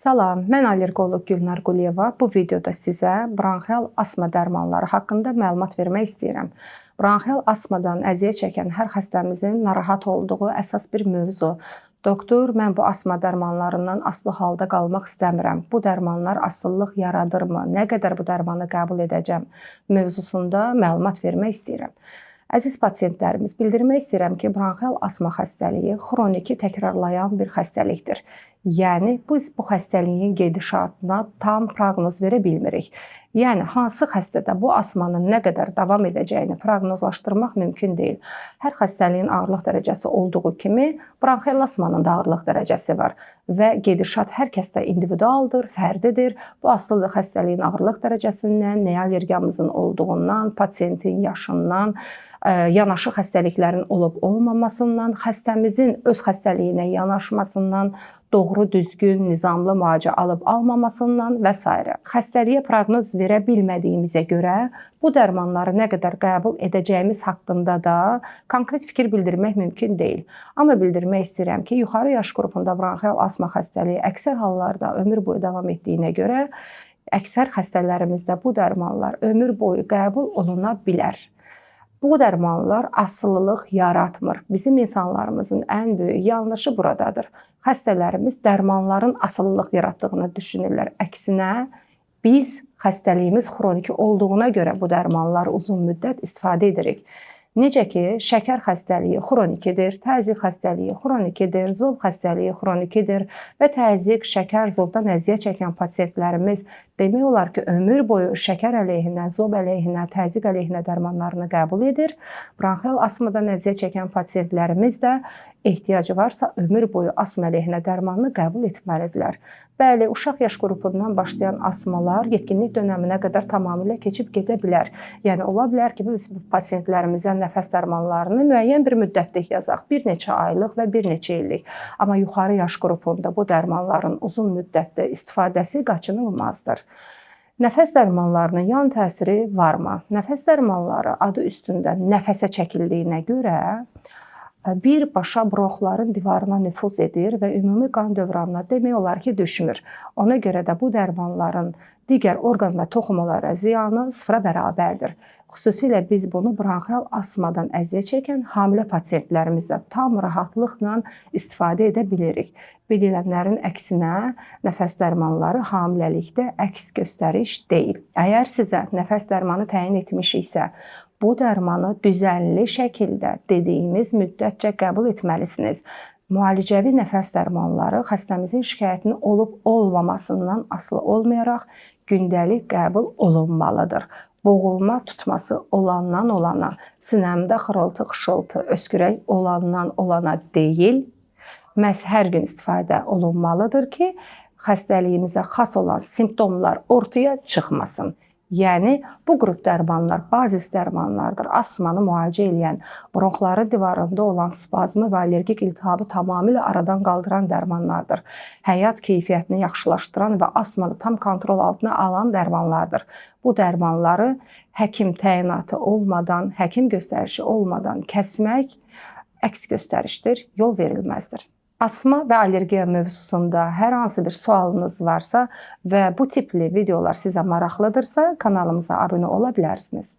Salam, mən allergoloq Gülnar Quliyeva. Bu videoda sizə bronxial asma dərmanları haqqında məlumat vermək istəyirəm. Bronxial asmadan əziyyət çəkən hər xəstəmizin narahat olduğu əsas bir mövzu. Doktor, mən bu asma dərmanlarından asılı halda qalmaq istəmirəm. Bu dərmanlar asıllıq yaradırmı? Nə qədər bu dərmanı qəbul edəcəm? Mövzusunda məlumat vermək istəyirəm. Əziz pasientlərimiz, bildirmək istəyirəm ki, bronxial asma xəstəliyi xroniki təkrarlayan bir xəstəlikdir. Yəni, biz bu xəstəliyin gedişatına tam proqnoz verə bilmirik. Yəni, hansı xəstədə bu asmanın nə qədər davam edəcəyini proqnozlaşdırmaq mümkün deyil. Hər xəstəliyin ağırlıq dərəcəsi olduğu kimi, bronxial asmanın da ağırlıq dərəcəsi var və gedişat hər kəsdə individualdır, fərdidir. Bu asılı xəstəliyin ağırlıq dərəcəsindən, nəyə allergiyamızın olduğundan, pasientin yaşından, yanaşı xəstəliklərin olub-olmamasından, xəstəmizin öz xəstəliyinə yanaşmasından, doğru, düzgün, nizamlı müalicə alıb-almamasından və s. Xəstəliyə proqnoz verə bilmədiyimizə görə bu dərmanları nə qədər qəbul edəcəyimiz haqqında da konkret fikir bildirmək mümkün deyil. Amma bildirmək istəyirəm ki, yuxarı yaş qrupunda bronxial asma xəstəliyi əksər hallarda ömür boyu davam etdiyinə görə, əksər xəstələrimizdə bu dərmanlar ömür boyu qəbul oluna bilər. Bu dərmanlar asılılıq yaratmır. Bizim insanlarımızın ən böyük yanlışı buradadır. Xəstələrimiz dərmanların asılılıq yaratdığını düşünürlər. Əksinə, biz xəstəliyimiz xroniki olduğuna görə bu dərmanları uzun müddət istifadə edirik. Necə ki, şəkər xəstəliyi xronikidir, təzyiq xəstəliyi xronikidir, zob xəstəliyi xronikidir və təzyiq, şəkər, zobdan əziyyət çəkən pasientlərimiz demək olar ki, ömür boyu şəkər əleyhinə, zob əleyhinə, təzyiq əleyhinə dərmanlarını qəbul edir. Bronxial asmadan əziyyət çəkən pasientlərimiz də ehtiyacı varsa ömür boyu asma əleyhinə dərmanını qəbul etməlidirlər. Bəli, uşaq yaş qrupundan başlayan asmalar yetkinlik dönəminə qədər tamamilə keçib gedə bilər. Yəni, ola bilər ki, biz bu pasientlərimizə nəfəs dərmanlarını müəyyən bir müddətlik yazaq, bir neçə aylıq və bir neçə illik. Amma yuxarı yaş qrupunda bu dərmanların uzun müddətdə istifadəsi qaçınılmazdır. Nəfəs dərmanlarının yan təsiri varmı? Nəfəs dərmanları adı üstündə nəfəsə çəkildiyinə görə birbaşa bronxların divarına nüfuz edir və ümumi qan dövranına demək olar ki, düşmür. Ona görə də bu dərmanların digər orqan və toxumalara ziyanı sıfıra bərabərdir. Xüsusilə biz bunu bronxial asmadan əziyyət çəkən hamilə pasientlərimizdə tam rahatlıqla istifadə edə bilirik. Bilinənlərin əksinə, nəfəs dərmanları hamiləlikdə əks göstəriş deyil. Əgər sizə nəfəs dərmanı təyin etmişiksə, bu dərmanı düzənli şəkildə dediyimiz müddətcə qəbul etməlisiniz. Müalicəvi nəfəs dərmanları xəstəmizin şikayətinin olub-olmamasından asılı olmayaraq gündəlik qəbul olunmalıdır. Boğulma tutması olandan olana, sinəmdə xırıltı, xışıltı, öskürək olandan olana deyil, məhz hər gün istifadə olunmalıdır ki, xəstəliyimizə xas olan simptomlar ortaya çıxmasın. Yəni, bu qrup dərmanlar bazis dərmanlardır. Asmanı müalicə edən, bronxların divarında olan spazmı və allergik iltihabı tamamilə aradan qaldıran dərmanlardır. Həyat keyfiyyətini yaxşılaşdıran və asmanı tam kontrol altına alan dərmanlardır. Bu dərmanları həkim təyinatı olmadan, həkim göstərişi olmadan kəsmək əks göstərişdir, yol verilməzdir. Asma və allergiya mövzusunda hər hansı bir sualınız varsa və bu tipli videolar sizə maraqlıdırsa, kanalımıza abunə ola bilərsiniz.